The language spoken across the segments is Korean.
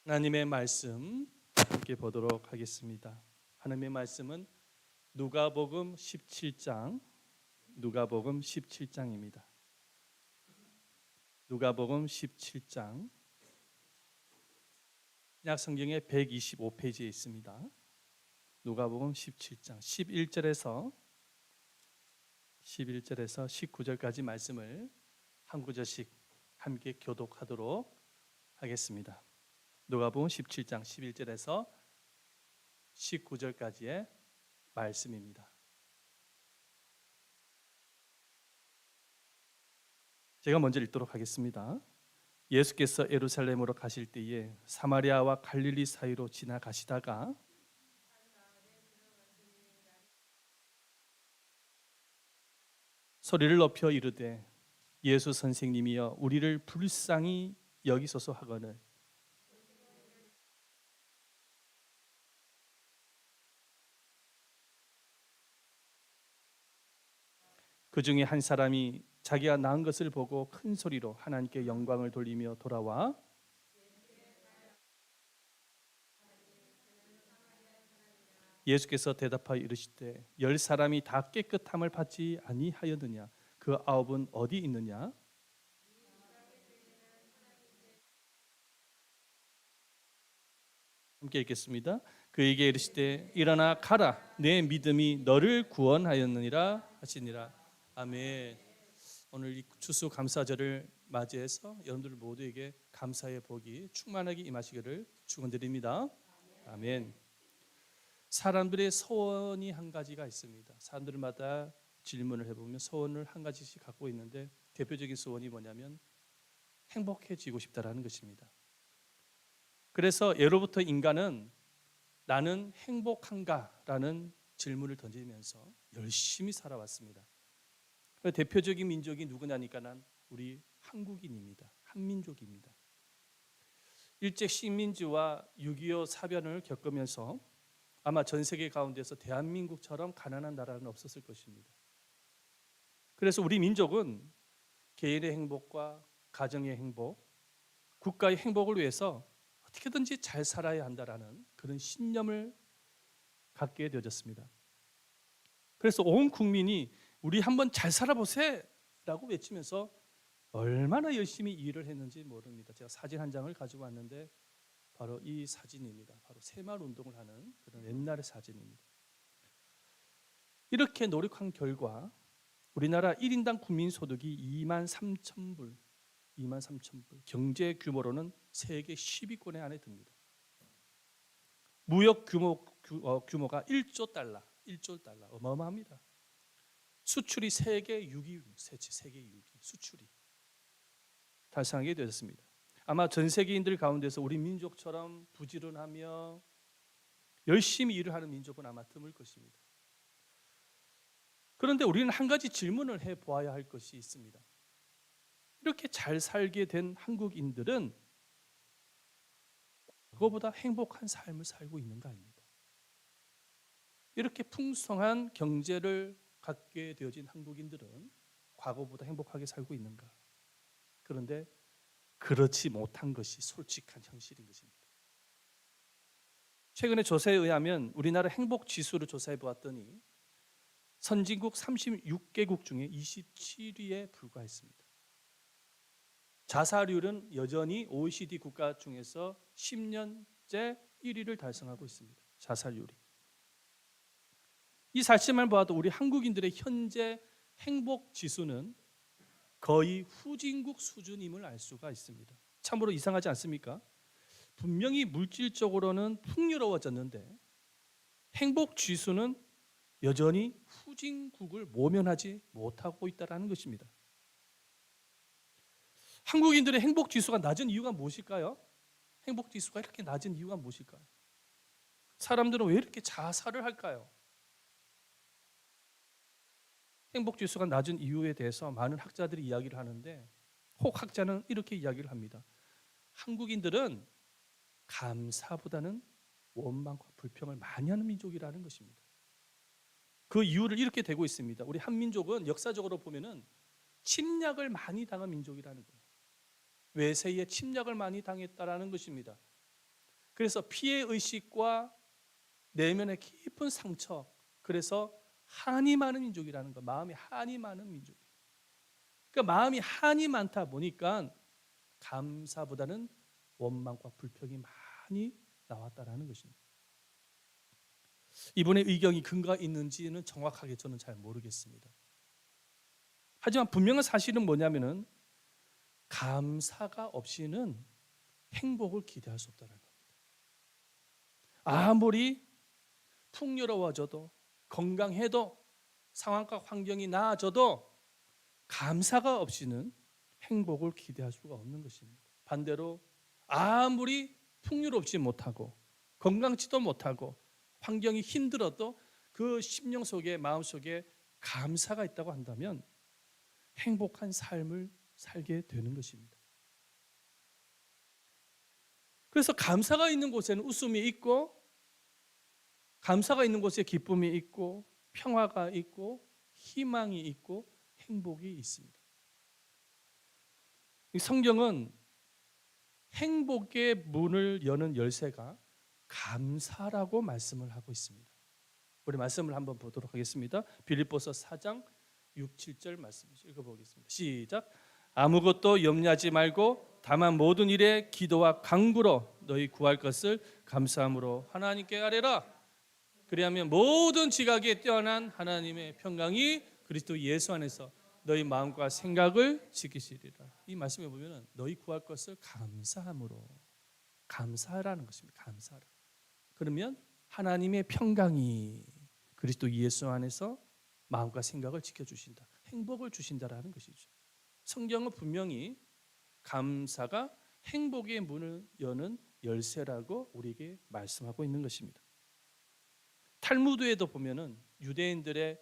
하나님의 말씀 함께 보도록 하겠습니다. 하나님의 말씀은 누가복음 17장, 누가복음 17장입니다. 누가복음 17장, 약 성경의 125페이지에 있습니다. 누가복음 17장 11절에서 19절까지 말씀을 한 구절씩 함께 교독하도록 하겠습니다. 누가복음 17장 11절에서 19절까지의 말씀입니다. 제가 먼저 읽도록 하겠습니다. 예수께서 예루살렘으로 가실 때에 사마리아와 갈릴리 사이로 지나가시다가 소리를 높여 이르되 예수 선생님이여 우리를 불쌍히 여기소서 하거늘 그 중에 한 사람이 자기가 낳은 것을 보고 큰 소리로 하나님께 영광을 돌리며 돌아와 예수께서 대답하여 이르시되 10사람이 다 깨끗함을 받지 아니하였느냐 그 9은 어디 있느냐 함께 읽겠습니다. 그에게 이르시되 일어나 가라 내 믿음이 너를 구원하였느니라 하시니라. 아멘. 오늘 이 추수감사절을 맞이해서 여러분들 모두에게 감사의 복이 충만하게 임하시기를 축원드립니다. 아멘. 사람들의 소원이 한 가지가 있습니다. 사람들마다 질문을 해보면 소원을 한 가지씩 갖고 있는데 대표적인 소원이 뭐냐면 행복해지고 싶다라는 것입니다. 그래서 예로부터 인간은 나는 행복한가라는 질문을 던지면서 열심히 살아왔습니다. 대표적인 민족이 누구냐니까 난 우리 한국인입니다. 한민족입니다. 일제 식민지와 6.25 사변을 겪으면서 아마 전 세계 가운데서 대한민국처럼 가난한 나라는 없었을 것입니다. 그래서 우리 민족은 개인의 행복과 가정의 행복, 국가의 행복을 위해서 어떻게든지 잘 살아야 한다라는 그런 신념을 갖게 되어졌습니다. 그래서 온 국민이 우리 한번 잘 살아보세 라고 외치면서 얼마나 열심히 일을 했는지 모릅니다. 제가 사진 한 장을 가지고 왔는데 바로 이 사진입니다. 바로 새마을 운동을 하는 그런 옛날의 사진입니다. 이렇게 노력한 결과 우리나라 1인당 국민소득이 23,000불, 경제 규모로는 세계 10위권에 안에 듭니다. 무역 규모가 1조 달러, 어마어마합니다. 수출이 세계 6위, 수출이 달성하게 되었습니다. 아마 전 세계인들 가운데서 우리 민족처럼 부지런하며 열심히 일을 하는 민족은 아마 드물 것입니다. 그런데 우리는 한 가지 질문을 해보아야 할 것이 있습니다. 이렇게 잘 살게 된 한국인들은 그거보다 행복한 삶을 살고 있는가 아닙니까? 이렇게 풍성한 경제를 갖게 되어진 한국인들은 과거보다 행복하게 살고 있는가? 그런데 그렇지 못한 것이 솔직한 현실인 것입니다. 최근에 조사에 의하면 우리나라 행복 지수를 조사해 보았더니 선진국 36개국 중에 27위에 불과했습니다. 자살률은 여전히 OECD 국가 중에서 10년째 1위를 달성하고 있습니다. 자살률이. 이 사실만 봐도 우리 한국인들의 현재 행복 지수는 거의 후진국 수준임을 알 수가 있습니다. 참으로 이상하지 않습니까? 분명히 물질적으로는 풍요로워졌는데 행복 지수는 여전히 후진국을 모면하지 못하고 있다는 것입니다. 한국인들의 행복 지수가 낮은 이유가 무엇일까요? 행복 지수가 이렇게 낮은 이유가 무엇일까요? 사람들은 왜 이렇게 자살을 할까요? 행복 지수가 낮은 이유에 대해서 많은 학자들이 이야기를 하는데 혹 학자는 이렇게 이야기를 합니다. 한국인들은 감사보다는 원망과 불평을 많이 하는 민족이라는 것입니다. 그 이유를 이렇게 대고 있습니다. 우리 한민족은 역사적으로 보면은 침략을 많이 당한 민족이라는 거예요. 외세의 침략을 많이 당했다라는 것입니다. 그래서 피해 의식과 내면의 깊은 상처, 그래서 한이 많은 민족이라는 거, 마음이 한이 많은 민족. 그러니까 마음이 한이 많다 보니까 감사보다는 원망과 불평이 많이 나왔다라는 것입니다. 이분의 의견이 근거가 있는지는 정확하게 저는 잘 모르겠습니다. 하지만 분명한 사실은 뭐냐면은 감사가 없이는 행복을 기대할 수 없다는 겁니다. 아무리 풍요로워져도 건강해도 상황과 환경이 나아져도 감사가 없이는 행복을 기대할 수가 없는 것입니다. 반대로 아무리 풍요롭지 못하고 건강치도 못하고 환경이 힘들어도 그 심령 속에 마음 속에 감사가 있다고 한다면 행복한 삶을 살게 되는 것입니다. 그래서 감사가 있는 곳에는 웃음이 있고 감사가 있는 곳에 기쁨이 있고 평화가 있고 희망이 있고 행복이 있습니다. 이 성경은 행복의 문을 여는 열쇠가 감사라고 말씀을 하고 있습니다. 우리 말씀을 한번 보도록 하겠습니다. 빌립보서 4장 6, 7절 말씀 읽어보겠습니다. 시작. 아무것도 염려하지 말고 다만 모든 일에 기도와 간구로 너희 구할 것을 감사함으로 하나님께 아뢰라. 그리하면 모든 지각에 뛰어난 하나님의 평강이 그리스도 예수 안에서 너희 마음과 생각을 지키시리라. 이 말씀에 보면은 너희 구할 것을 감사함으로, 감사하라는 것입니다. 감사하라. 그러면 하나님의 평강이 그리스도 예수 안에서 마음과 생각을 지켜주신다, 행복을 주신다라는 것이죠. 성경은 분명히 감사가 행복의 문을 여는 열쇠라고 우리에게 말씀하고 있는 것입니다. 탈무드에도 보면은 유대인들의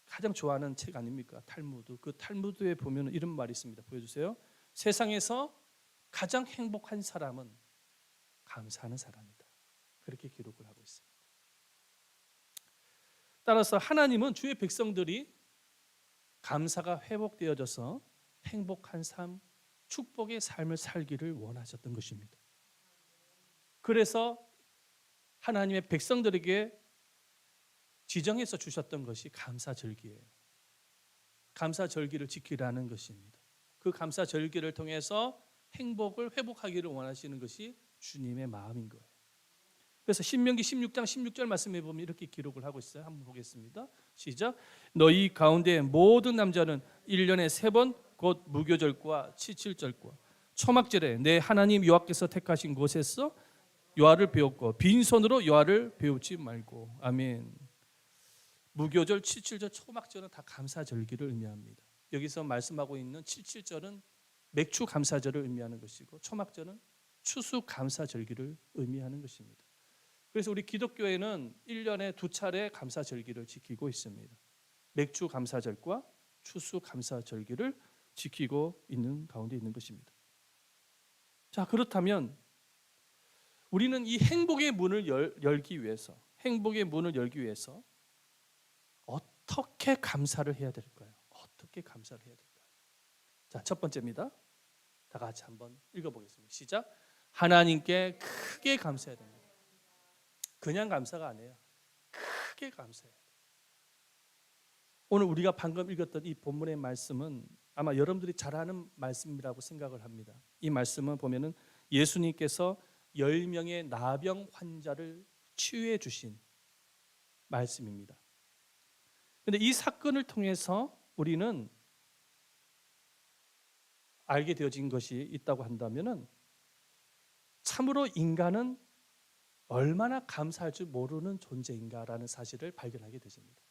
가장 좋아하는 책 아닙니까? 탈무드. 그 탈무드에 보면은 이런 말이 있습니다. 보여주세요. 세상에서 가장 행복한 사람은 감사하는 사람이다. 그렇게 기록을 하고 있습니다. 따라서 하나님은 주의 백성들이 감사가 회복되어져서 행복한 삶, 축복의 삶을 살기를 원하셨던 것입니다. 그래서 하나님의 백성들에게 지정해서 주셨던 것이 감사절기예요. 감사절기를 지키라는 것입니다. 그 감사절기를 통해서 행복을 회복하기를 원하시는 것이 주님의 마음인 거예요. 그래서 신명기 16장 16절 말씀해 보면 이렇게 기록을 하고 있어요. 한번 보겠습니다. 시작. 너희 가운데 모든 남자는 1년에 3번 곧 무교절과 칠칠절과 초막절에 내 하나님 여호와께서 택하신 곳에서 여호와를 배웠고 빈손으로 여호와를 배우지 말고. 아멘. 무교절, 칠칠절, 초막절은 다 감사절기를 의미합니다. 여기서 말씀하고 있는 칠칠절은 맥주 감사절을 의미하는 것이고 초막절은 추수 감사절기를 의미하는 것입니다. 그래서 우리 기독교회는 1년에 2차례 감사절기를 지키고 있습니다. 맥주 감사절과 추수 감사절기를 지키고 있는 가운데 있는 것입니다. 자, 그렇다면 우리는 이 행복의 문을 열기 위해서, 행복의 문을 열기 위해서 어떻게 감사를 해야 될까요? 어떻게 감사를 해야 될까요? 자, 첫 번째입니다. 다 같이 한번 읽어보겠습니다. 시작. 하나님께 크게 감사해야 됩니다. 그냥 감사가 아니에요. 크게 감사해야 돼요. 오늘 우리가 방금 읽었던 이 본문의 말씀은 아마 여러분들이 잘 아는 말씀이라고 생각을 합니다. 이 말씀은 보면은 예수님께서 10명의 나병 환자를 치유해 주신 말씀입니다. 그런데 이 사건을 통해서 우리는 알게 되어진 것이 있다고 한다면은 참으로 인간은 얼마나 감사할 줄 모르는 존재인가라는 사실을 발견하게 되십니다.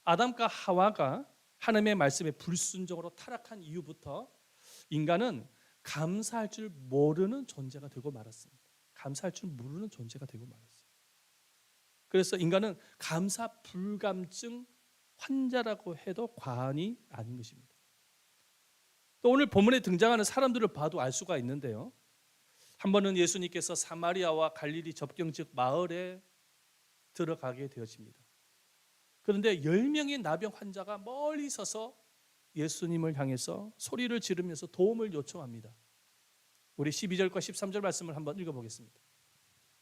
아담과 하와가 하나님의 말씀에 불순종으로 타락한 이후부터 인간은 감사할 줄 모르는 존재가 되고 말았습니다. 감사할 줄 모르는 존재가 되고 말았어요. 그래서 인간은 감사 불감증 환자라고 해도 과언이 아닌 것입니다. 또 오늘 본문에 등장하는 사람들을 봐도 알 수가 있는데요. 한 번은 예수님께서 사마리아와 갈릴리 접경지역 마을에 들어가게 되어집니다. 그런데 10명의 나병 환자가 멀리 서서 예수님을 향해서 소리를 지르면서 도움을 요청합니다. 우리 12절과 13절 말씀을 한번 읽어보겠습니다.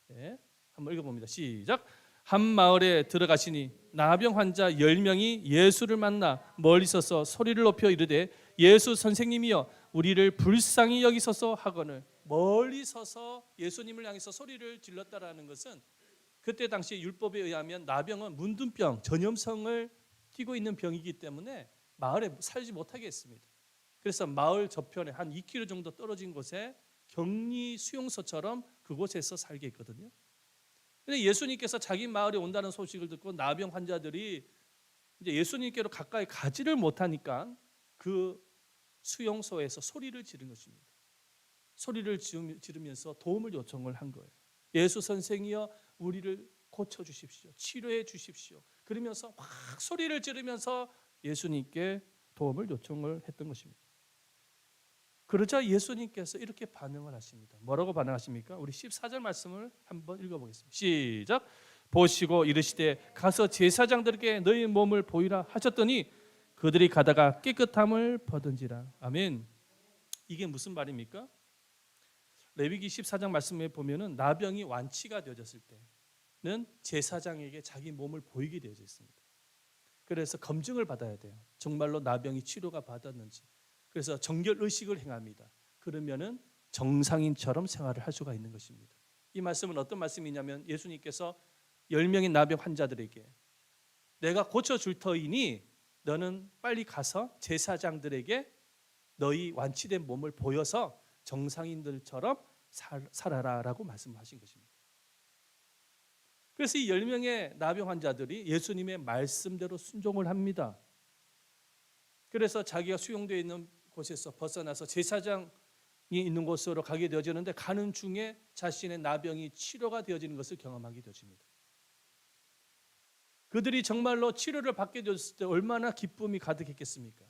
네, 한번 읽어봅니다. 시작. 한 마을에 들어가시니 나병 환자 10명이 예수를 만나 멀리 서서 소리를 높여 이르되 예수 선생님이여 우리를 불쌍히 여기소서 하거늘. 멀리 서서 예수님을 향해서 소리를 질렀다라는 것은 그때 당시 율법에 의하면 나병은 문둥병, 전염성을 띠고 있는 병이기 때문에 마을에 살지 못하게 했습니다. 그래서 마을 저편에 한 2km 정도 떨어진 곳에 격리 수용소처럼 그곳에서 살게 했거든요. 근데 예수님께서 자기 마을에 온다는 소식을 듣고 나병 환자들이 이제 예수님께로 가까이 가지를 못하니까 그 수용소에서 소리를 지른 것입니다. 소리를 지르면서 도움을 요청을 한 거예요. 예수 선생이여 우리를 고쳐 주십시오. 치료해 주십시오. 그러면서 확 소리를 지르면서 예수님께 도움을 요청을 했던 것입니다. 그러자 예수님께서 이렇게 반응을 하십니다. 뭐라고 반응하십니까? 우리 14절 말씀을 한번 읽어보겠습니다. 시작. 보시고 이르시되 가서 제사장들에게 너희 몸을 보이라 하셨더니 그들이 가다가 깨끗함을 받은지라. 아멘. 이게 무슨 말입니까? 레위기 14장 말씀에 보면은 나병이 완치가 되어졌을 때는 제사장에게 자기 몸을 보이게 되어져 있습니다. 그래서 검증을 받아야 돼요. 정말로 나병이 치료가 받았는지. 그래서 정결 의식을 행합니다. 그러면은 정상인처럼 생활을 할 수가 있는 것입니다. 이 말씀은 어떤 말씀이냐면 예수님께서 10명의 나병 환자들에게 내가 고쳐줄 터이니 너는 빨리 가서 제사장들에게 너희 완치된 몸을 보여서 정상인들처럼 살아라라고 말씀하신 것입니다. 그래서 이 10명의 나병 환자들이 예수님의 말씀대로 순종을 합니다. 그래서 자기가 수용되어 있는 곳에서 벗어나서 제사장이 있는 곳으로 가게 되어지는데 가는 중에 자신의 나병이 치료가 되어지는 것을 경험하게 되어집니다. 그들이 정말로 치료를 받게 되었을 때 얼마나 기쁨이 가득했겠습니까?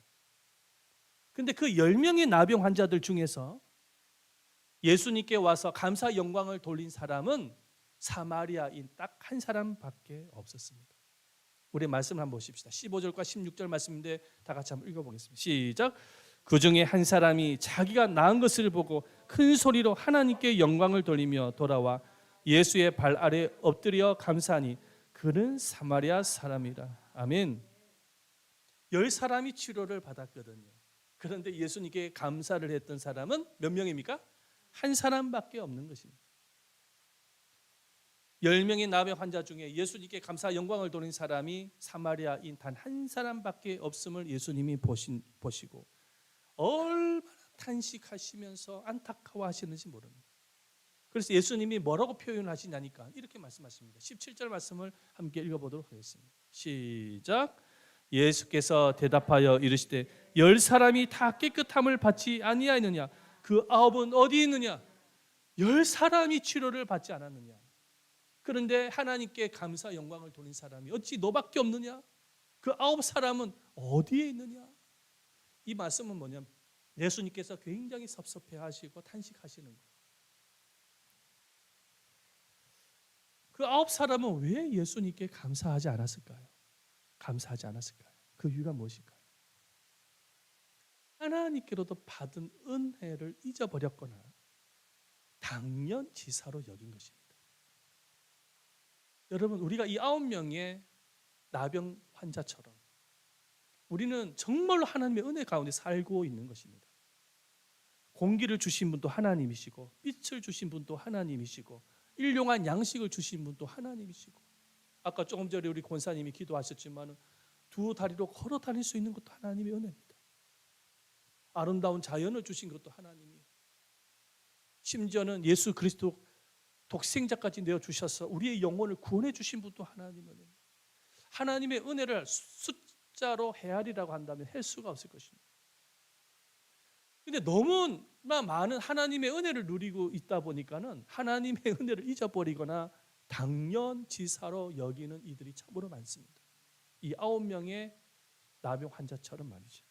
근데 그 10명의 나병 환자들 중에서 예수님께 와서 감사 영광을 돌린 사람은 사마리아인 딱 한 사람밖에 없었습니다. 우리 말씀을 한번 보십시다. 15절과 16절 말씀인데 다 같이 한번 읽어보겠습니다. 시작. 그 중에 한 사람이 자기가 나은 것을 보고 큰 소리로 하나님께 영광을 돌리며 돌아와 예수의 발 아래 엎드려 감사하니 그는 사마리아 사람이라. 아멘. 10사람이 치료를 받았거든요. 그런데 예수님께 감사를 했던 사람은 몇 명입니까? 한 사람밖에 없는 것입니다. 10명의 나병 환자 중에 예수님께 감사 영광을 돌린 사람이 사마리아인 단 한 사람밖에 없음을 예수님이 보시고 얼마나 탄식하시면서 안타까워하시는지 모릅니다. 그래서 예수님이 뭐라고 표현하시냐니까 이렇게 말씀하십니다. 17절 말씀을 함께 읽어보도록 하겠습니다. 시작. 예수께서 대답하여 이르시되 10사람이 다 깨끗함을 받지 아니하였느냐? 그 9은 어디 있느냐? 10사람이 치료를 받지 않았느냐? 그런데 하나님께 감사 영광을 돌린 사람이 어찌 너밖에 없느냐? 그 9사람은 어디에 있느냐? 이 말씀은 뭐냐면 예수님께서 굉장히 섭섭해하시고 탄식하시는 거예요. 그 9사람은 왜 예수님께 감사하지 않았을까요? 감사하지 않았을까요? 그 이유가 무엇일까요? 하나님께로도 받은 은혜를 잊어버렸거나 당연지사로 여긴 것입니다. 여러분, 우리가 이 9명의 나병 환자처럼 우리는 정말로 하나님의 은혜 가운데 살고 있는 것입니다. 공기를 주신 분도 하나님이시고 빛을 주신 분도 하나님이시고 일용한 양식을 주신 분도 하나님이시고 아까 조금 전에 우리 권사님이 기도하셨지만 두 다리로 걸어 다닐 수 있는 것도 하나님의 은혜입니다. 아름다운 자연을 주신 것도 하나님이에요. 심지어는 예수 그리스도 독생자까지 내어주셔서 우리의 영혼을 구원해 주신 분도 하나님의 은혜입니다. 하나님의 은혜를 숫자로 헤아리라고 한다면 할 수가 없을 것입니다. 근데 너무나 많은 하나님의 은혜를 누리고 있다 보니까는 하나님의 은혜를 잊어버리거나 당연지사로 여기는 이들이 참으로 많습니다. 이 9명의 나병 환자처럼 말이죠.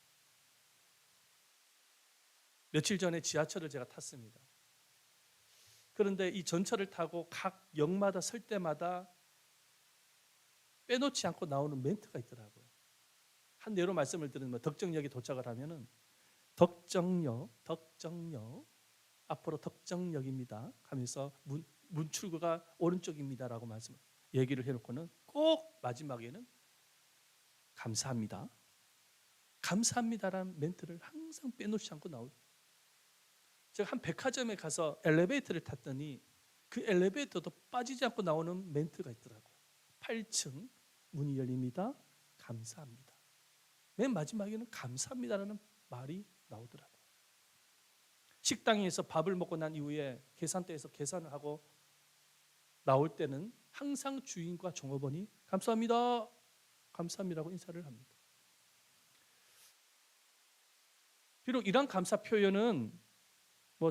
며칠 전에 지하철을 제가 탔습니다. 그런데 이 전철을 타고 각 역마다 설 때마다 빼놓지 않고 나오는 멘트가 있더라고요. 한 예로 말씀을 드리면 덕정역에 도착을 하면은 덕정역 앞으로 덕정역입니다 하면서 문 출구가 오른쪽입니다라고 얘기를 해놓고는 꼭 마지막에는 감사합니다. 감사합니다라는 멘트를 항상 빼놓지 않고 나오죠. 제가 한 백화점에 가서 엘리베이터를 탔더니 그 엘리베이터도 빠지지 않고 나오는 멘트가 있더라고요. 8층 문이 열립니다. 감사합니다. 맨 마지막에는 감사합니다라는 말이 나오더라고요. 식당에서 밥을 먹고 난 이후에 계산대에서 계산을 하고 나올 때는 항상 주인과 종업원이 감사합니다, 감사합니다라고 인사를 합니다. 비록 이런 감사 표현은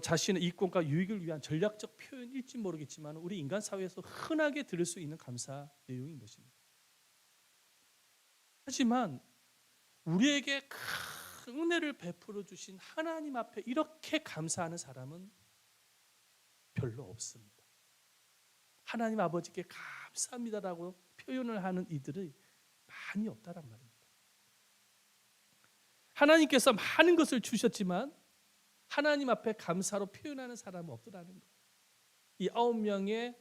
자신의 이권과 유익을 위한 전략적 표현일지 모르겠지만 우리 인간 사회에서 흔하게 들을 수 있는 감사 내용인 것입니다. 하지만 우리에게 큰 은혜를 베풀어 주신 하나님 앞에 이렇게 감사하는 사람은 별로 없습니다. 하나님 아버지께 감사합니다라고 표현을 하는 이들이 많이 없다란 말입니다. 하나님께서 많은 것을 주셨지만 하나님 앞에 감사로 표현하는 사람은 없더라는 거예요. 이 9명의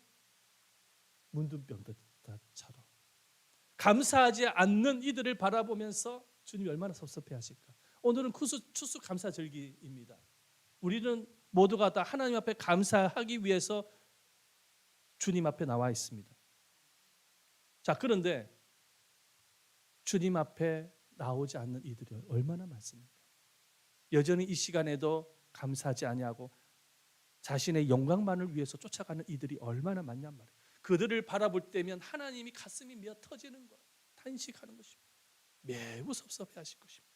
문둥병들처럼 감사하지 않는 이들을 바라보면서 주님이 얼마나 섭섭해하실까. 오늘은 추수감사절기입니다. 우리는 모두가 다 하나님 앞에 감사하기 위해서 주님 앞에 나와 있습니다. 자, 그런데 주님 앞에 나오지 않는 이들이 얼마나 많습니까? 여전히 이 시간에도 감사하지 아니하고 자신의 영광만을 위해서 쫓아가는 이들이 얼마나 많냔 말이에요. 그들을 바라볼 때면 하나님이 가슴이 미어 터지는 거예요. 탄식하는 것입니다. 매우 섭섭해하실 것입니다.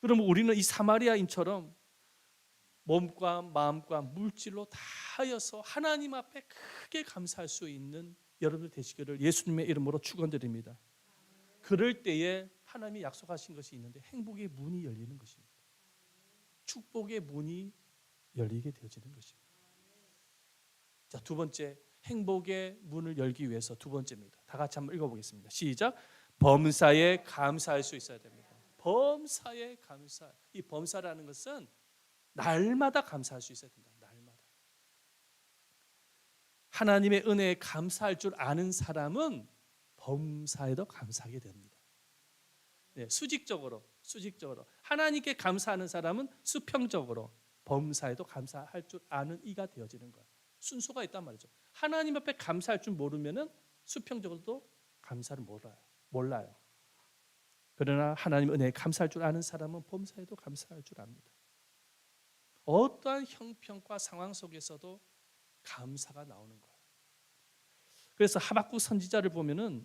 그러면 우리는 이 사마리아인처럼 몸과 마음과 물질로 다하여서 하나님 앞에 크게 감사할 수 있는 여러분들 되시기를 예수님의 이름으로 축원드립니다. 그럴 때에 하나님이 약속하신 것이 있는데 행복의 문이 열리는 것입니다. 축복의 문이 열리게 되어지는 것입니다. 자, 두 번째, 행복의 문을 열기 위해서 두 번째입니다. 다 같이 한번 읽어보겠습니다. 시작. 범사에 감사할 수 있어야 됩니다. 범사에 감사. 이 범사라는 것은 날마다 감사할 수 있어야 된다. 날마다. 하나님의 은혜에 감사할 줄 아는 사람은 범사에도 감사하게 됩니다. 네, 수직적으로 하나님께 감사하는 사람은 수평적으로 범사에도 감사할 줄 아는 이가 되어지는 거예요. 순서가 있단 말이죠. 하나님 앞에 감사할 줄 모르면은 수평적으로도 감사를 몰라요. 그러나 하나님 은혜에 감사할 줄 아는 사람은 범사에도 감사할 줄 압니다. 어떠한 형편과 상황 속에서도 감사가 나오는 거예요. 그래서 하박국 선지자를 보면은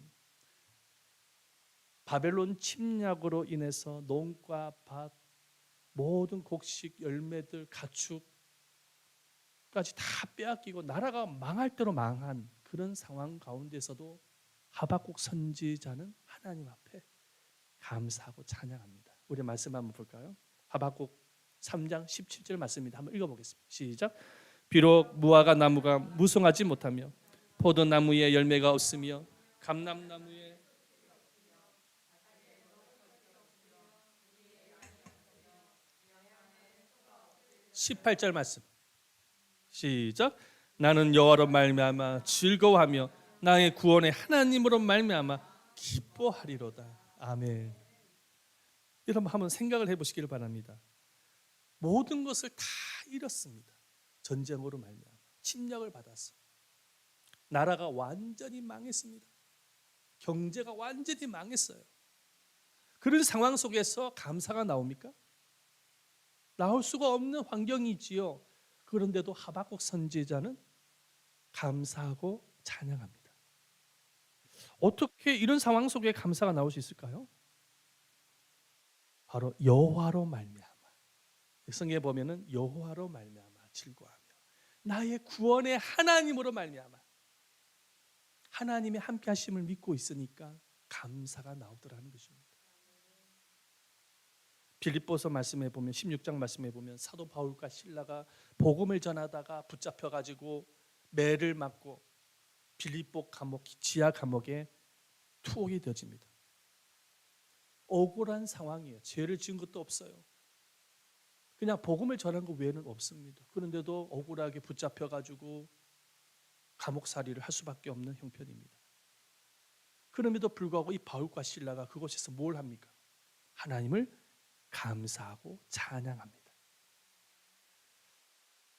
바벨론 침략으로 인해서 농과 밭, 모든 곡식, 열매들, 가축까지 다 빼앗기고 나라가 망할 대로 망한 그런 상황 가운데서도 하박국 선지자는 하나님 앞에 감사하고 찬양합니다. 우리 말씀 한번 볼까요? 하박국 3장 17절 말씀입니다. 한번 읽어보겠습니다. 시작. 비록 무화과 나무가 무성하지 못하며 포도나무에 열매가 없으며 감람나무에 18절 말씀 시작. 나는 여호와로 말미암아 즐거워하며 나의 구원의 하나님으로 말미암아 기뻐하리로다. 아멘. 여러분 한번 생각을 해보시기를 바랍니다. 모든 것을 다 잃었습니다. 전쟁으로 말미암아 침략을 받았어. 나라가 완전히 망했습니다. 경제가 완전히 망했어요. 그런 상황 속에서 감사가 나옵니까? 나올 수가 없는 환경이지요. 그런데도 하박국 선지자는 감사하고 찬양합니다. 어떻게 이런 상황 속에 감사가 나올 수 있을까요? 바로 여호와로 말미암아. 성경에 보면은 여호와로 말미암아 즐거워하며 나의 구원의 하나님으로 말미암아 하나님의 함께 하심을 믿고 있으니까 감사가 나오더라는 것입니다. 빌립보서 말씀해 보면 16장 말씀해 보면 사도 바울과 실라가 복음을 전하다가 붙잡혀 가지고 매를 맞고 빌립보 감옥 지하 감옥에 투옥이 되어집니다. 억울한 상황이에요. 죄를 지은 것도 없어요. 그냥 복음을 전한 것 외에는 없습니다. 그런데도 억울하게 붙잡혀가지고 감옥살이를 할 수밖에 없는 형편입니다. 그럼에도 불구하고 이 바울과 실라가 그곳에서 뭘 합니까? 하나님을 감사하고 찬양합니다.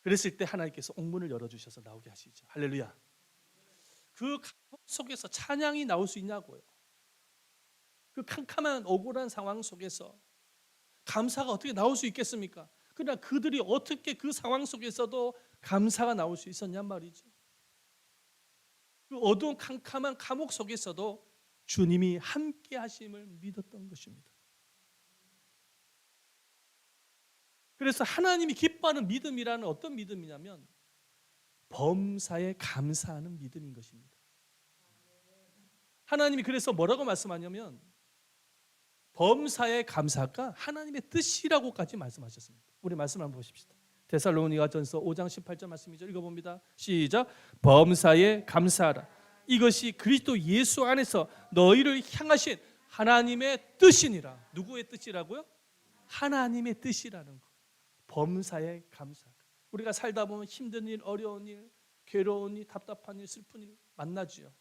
그랬을 때 하나님께서 옥문을 열어주셔서 나오게 하시죠. 할렐루야. 그 감옥 속에서 찬양이 나올 수 있냐고요. 그 캄캄한 억울한 상황 속에서 감사가 어떻게 나올 수 있겠습니까? 그러나 그들이 어떻게 그 상황 속에서도 감사가 나올 수 있었냔 말이죠. 그 어두운 캄캄한 감옥 속에서도 주님이 함께 하심을 믿었던 것입니다. 그래서 하나님이 기뻐하는 믿음이라는 어떤 믿음이냐면 범사에 감사하는 믿음인 것입니다. 하나님이 그래서 뭐라고 말씀하냐면 범사에 감사가 하나님의 뜻이라고까지 말씀하셨습니다. 우리 말씀 한번 보십시다. 데살로니가전서 5장 18절 말씀이죠. 읽어봅니다. 시작. 범사에 감사하라. 이것이 그리스도 예수 안에서 너희를 향하신 하나님의 뜻이니라. 누구의 뜻이라고요? 하나님의 뜻이라는 거. 범사에 감사. 우리가 살다 보면 힘든 일, 어려운 일, 괴로운 일, 답답한 일, 슬픈 일 만나지요.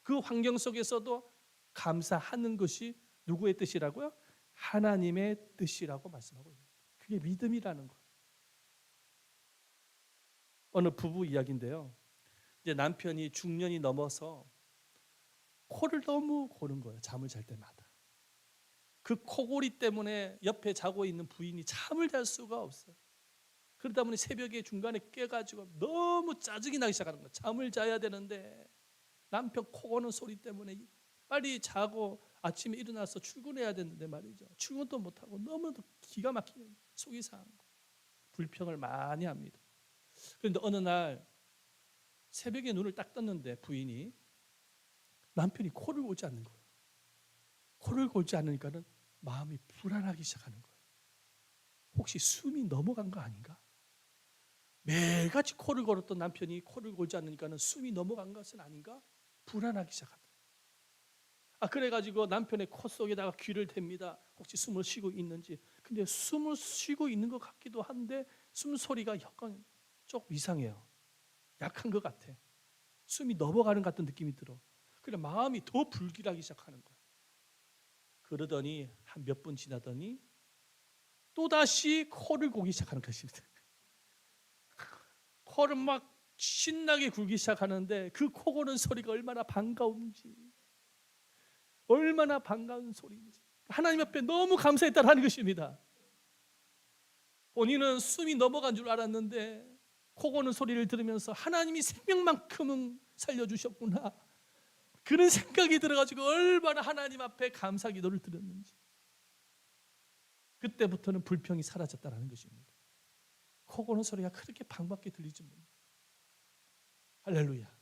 그 환경 속에서도 감사하는 것이 누구의 뜻이라고요? 하나님의 뜻이라고 말씀하고 있습니다. 그게 믿음이라는 거예요. 어느 부부 이야기인데요. 이제 남편이 중년이 넘어서 코를 너무 고는 거예요. 잠을 잘 때마다. 그 코골이 때문에 옆에 자고 있는 부인이 잠을 잘 수가 없어요. 그러다 보니 새벽에 중간에 깨가지고 너무 짜증이 나기 시작하는 거예요. 잠을 자야 되는데 남편 코 고는 소리 때문에 빨리 자고 아침에 일어나서 출근해야 되는데 말이죠. 출근도 못하고 너무도 기가 막히는 속이 상한 거. 불평을 많이 합니다. 그런데 어느 날 새벽에 눈을 딱 떴는데 부인이 남편이 코를 골지 않는 거예요. 코를 골지 않으니까는 마음이 불안하기 시작하는 거예요. 혹시 숨이 넘어간 거 아닌가? 매일같이 코를 골었던 남편이 코를 골지 않으니까는 숨이 넘어간 것은 아닌가? 불안하기 시작하더라고요. 그래가지고 남편의 코 속에다가 귀를 댑니다. 혹시 숨을 쉬고 있는지. 근데 숨을 쉬고 있는 것 같기도 한데 숨소리가 약간 조금 이상해요. 약한 것 같아. 숨이 넘어가는 것 같은 느낌이 들어. 그래 마음이 더 불길하기 시작하는 거야. 그러더니 한 몇 분 지나더니 또다시 코를 고기 시작하는 것입니다. 코를 막 신나게 굴기 시작하는데 그 코 고는 소리가 얼마나 반가운지, 얼마나 반가운 소리인지 하나님 앞에 너무 감사했다라는 것입니다. 본인은 숨이 넘어간 줄 알았는데 코 고는 소리를 들으면서 하나님이 생명만큼은 살려주셨구나, 그런 생각이 들어가지고 얼마나 하나님 앞에 감사 기도를 드렸는지. 그때부터는 불평이 사라졌다는 것입니다. 코 고는 소리가 그렇게 방밖에 들리지 못해요. 할렐루야.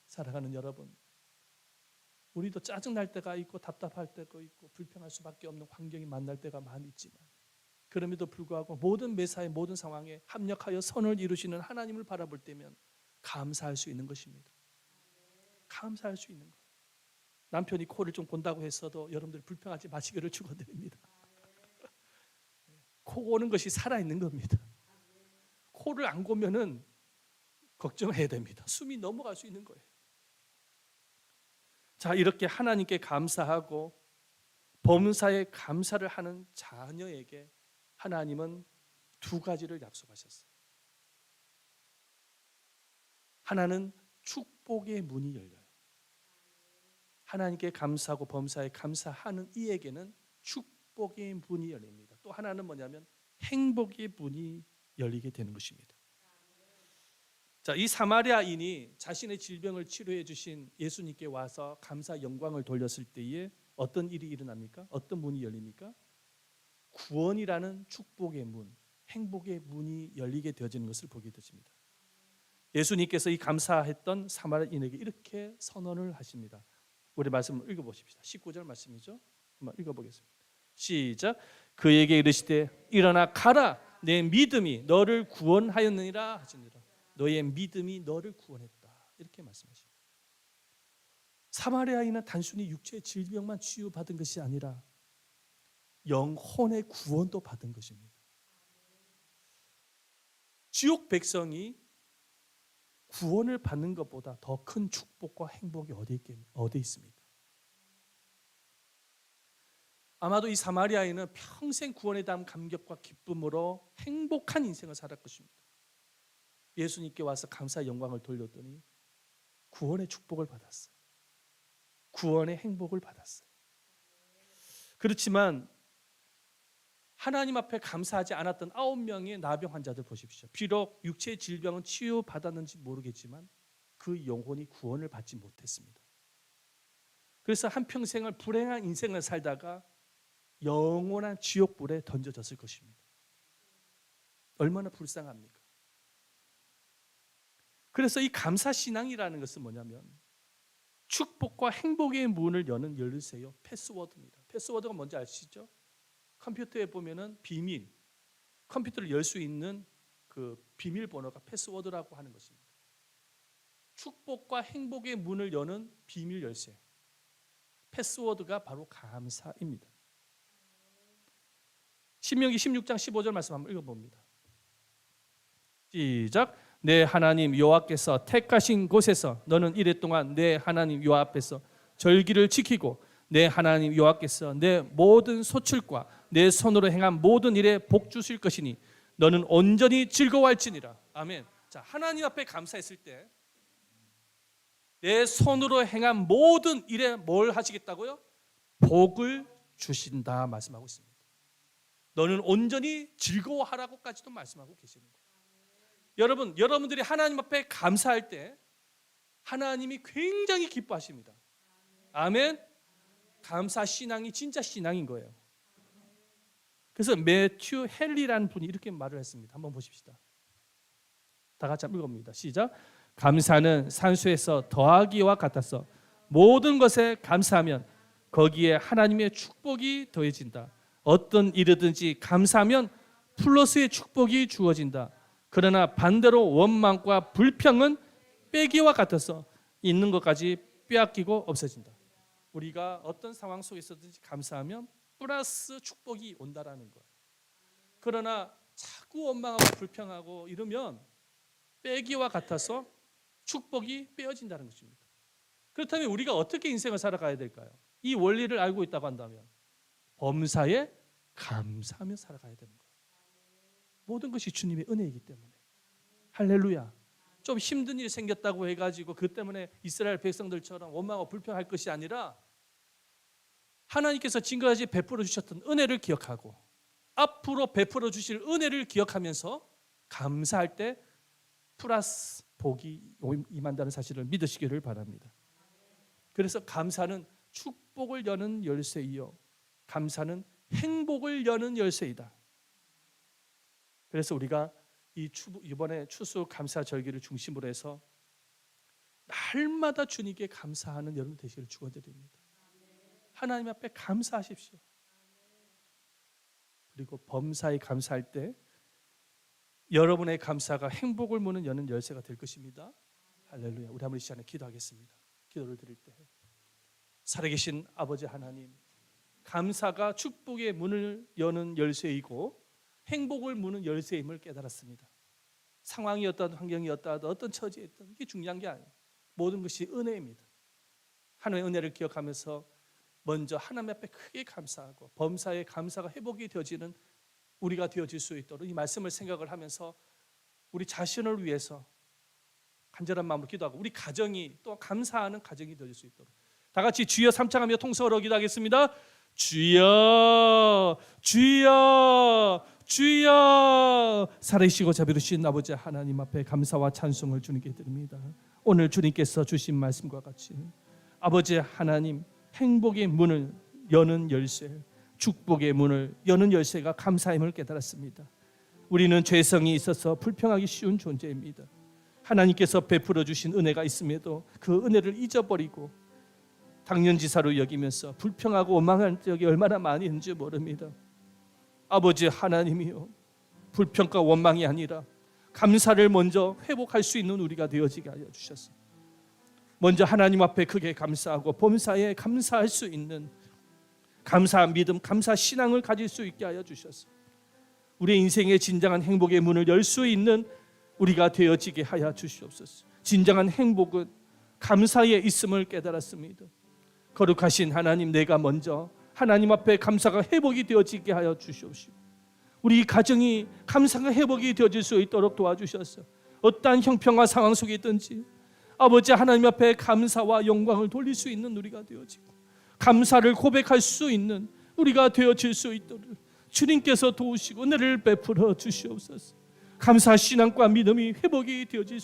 사랑하는 여러분, 우리도 짜증날 때가 있고 답답할 때가 있고 불평할 수밖에 없는 환경이 만날 때가 많이 있지만 그럼에도 불구하고 모든 매사의 모든 상황에 합력하여 선을 이루시는 하나님을 바라볼 때면 감사할 수 있는 것입니다. 감사할 수 있는 거예요. 남편이 코를 좀 곤다고 했어도 여러분들 불평하지 마시기를 축원드립니다. 코 고는 것이 살아있는 겁니다. 코를 안 고면은 걱정해야 됩니다. 숨이 넘어갈 수 있는 거예요. 자, 이렇게 하나님께 감사하고 범사에 감사를 하는 자녀에게 하나님은 두 가지를 약속하셨어요. 하나는 축복의 문이 열려요. 하나님께 감사하고 범사에 감사하는 이에게는 축복의 문이 열립니다. 또 하나는 뭐냐면 행복의 문이 열리게 되는 것입니다. 자, 이 사마리아인이 자신의 질병을 치료해 주신 예수님께 와서 감사 영광을 돌렸을 때에 어떤 일이 일어납니까? 어떤 문이 열립니까? 구원이라는 축복의 문, 행복의 문이 열리게 되어지는 것을 보게 되십니다. 예수님께서 이 감사했던 사마리아인에게 이렇게 선언을 하십니다. 우리 말씀을 읽어보십시다. 19절 말씀이죠. 한번 읽어보겠습니다. 시작. 그에게 이르시되 일어나 가라, 내 믿음이 너를 구원하였느니라 하시니라. 너의 믿음이 너를 구원했다, 이렇게 말씀하십니다. 사마리아인은 단순히 육체의 질병만 치유받은 것이 아니라 영혼의 구원도 받은 것입니다. 지옥 백성이 구원을 받는 것보다 더 큰 축복과 행복이 어디 있습니까? 아마도 이 사마리아인은 평생 구원에 대한 감격과 기쁨으로 행복한 인생을 살았을 것입니다. 예수님께 와서 감사의 영광을 돌렸더니 구원의 축복을 받았어요. 구원의 행복을 받았어요. 그렇지만 하나님 앞에 감사하지 않았던 9명의 나병 환자들 보십시오. 비록 육체의 질병은 치유받았는지 모르겠지만 그 영혼이 구원을 받지 못했습니다. 그래서 한평생을 불행한 인생을 살다가 영원한 지옥불에 던져졌을 것입니다. 얼마나 불쌍합니까? 그래서 이 감사신앙이라는 것은 뭐냐면 축복과 행복의 문을 여는 열쇠요, 패스워드입니다. 패스워드가 뭔지 아시죠? 컴퓨터에 보면은 비밀, 컴퓨터를 열 수 있는 그 비밀번호가 패스워드라고 하는 것입니다. 축복과 행복의 문을 여는 비밀 열쇠, 패스워드가 바로 감사입니다. 신명기 16장 15절 말씀 한번 읽어봅니다. 시작. 내 하나님 여호와께서 택하신 곳에서 너는 이래 동안 내 하나님 여호와 앞에서 절기를 지키고 내 하나님 여호와께서 내 모든 소출과 내 손으로 행한 모든 일에 복 주실 것이니 너는 온전히 즐거워할지니라. 아멘. 자, 하나님 앞에 감사했을 때 내 손으로 행한 모든 일에 뭘 하시겠다고요? 복을 주신다 말씀하고 있습니다. 너는 온전히 즐거워하라고까지도 말씀하고 계시는 거예요. 여러분, 여러분들이 하나님 앞에 감사할 때 하나님이 굉장히 기뻐하십니다. 아멘. 감사 신앙이 진짜 신앙인 거예요. 그래서 매튜 헨리라는 분이 이렇게 말을 했습니다. 한번 보십시다. 다 같이 한번 읽어봅니다. 시작. 감사는 산수에서 더하기와 같아서 모든 것에 감사하면 거기에 하나님의 축복이 더해진다. 어떤 일이든지 감사하면 플러스의 축복이 주어진다. 그러나 반대로 원망과 불평은 빼기와 같아서 있는 것까지 빼앗기고 없어진다. 우리가 어떤 상황 속에서든지 감사하면 플러스 축복이 온다라는 거예요. 그러나 자꾸 원망하고 불평하고 이러면 빼기와 같아서 축복이 빼어진다는 것입니다. 그렇다면 우리가 어떻게 인생을 살아가야 될까요? 이 원리를 알고 있다고 한다면 범사에 감사하며 살아가야 되는 거예요. 모든 것이 주님의 은혜이기 때문에. 할렐루야. 좀 힘든 일이 생겼다고 해가지고 그 때문에 이스라엘 백성들처럼 원망하고 불평할 것이 아니라 하나님께서 지금까지 베풀어 주셨던 은혜를 기억하고 앞으로 베풀어 주실 은혜를 기억하면서 감사할 때 플러스 복이 임한다는 사실을 믿으시기를 바랍니다. 그래서 감사는 축복을 여는 열쇠이요, 감사는 행복을 여는 열쇠이다. 그래서 우리가 이번에 추수 감사 절기를 중심으로 해서 날마다 주님께 감사하는 여러분 되시기를 축원드립니다. 하나님 앞에 감사하십시오. 그리고 범사에 감사할 때 여러분의 감사가 행복을 무는 여는 열쇠가 될 것입니다. 할렐루야. 우리 한번 이 시간에 기도하겠습니다. 기도를 드릴 때 살아계신 아버지 하나님, 감사가 축복의 문을 여는 열쇠이고 행복을 무는 열쇠임을 깨달았습니다. 상황이 어떤 환경이었다 하도 어떤 처지였든 이게 중요한 게 아니에요. 모든 것이 은혜입니다. 하나님의 은혜를 기억하면서 먼저 하나님 앞에 크게 감사하고 범사의 감사가 회복이 되어지는 우리가 되어질 수 있도록 이 말씀을 생각을 하면서 우리 자신을 위해서 간절한 마음으로 기도하고 우리 가정이 또 감사하는 가정이 되어질 수 있도록 다 같이 주여 삼창하며 통성으로 기도하겠습니다. 주여 주여 주여. 살아계시고 자비로우신 아버지 하나님 앞에 감사와 찬송을 주님께 드립니다. 오늘 주님께서 주신 말씀과 같이 아버지 하나님, 행복의 문을 여는 열쇠, 축복의 문을 여는 열쇠가 감사임을 깨달았습니다. 우리는 죄성이 있어서 불평하기 쉬운 존재입니다. 하나님께서 베풀어 주신 은혜가 있음에도 그 은혜를 잊어버리고 당연지사로 여기면서 불평하고 원망한 적이 얼마나 많이 있는지 모릅니다. 아버지 하나님이요, 불평과 원망이 아니라 감사를 먼저 회복할 수 있는 우리가 되어지게 하여 주셨습니다. 먼저 하나님 앞에 크게 감사하고 범사에 감사할 수 있는 감사 믿음, 감사 신앙을 가질 수 있게 하여 주셨습니다. 우리의 인생의 진정한 행복의 문을 열 수 있는 우리가 되어지게 하여 주시옵소서. 진정한 행복은 감사에 있음을 깨달았습니다. 거룩하신 하나님, 내가 먼저 하나님 앞에 감사가 회복이 되어지게 하여 주시옵시고 우리 가정이 감사가 회복이 되어질 수 있도록 도와주셔서 어떠한 형편과 상황 속에 있든지 아버지 하나님 앞에 감사와 영광을 돌릴 수 있는 우리가 되어지고 감사를 고백할 수 있는 우리가 되어질 수 있도록 주님께서 도우시고 은혜를 베풀어 주시옵소서. 감사 신앙과 믿음이 회복이 되어질 수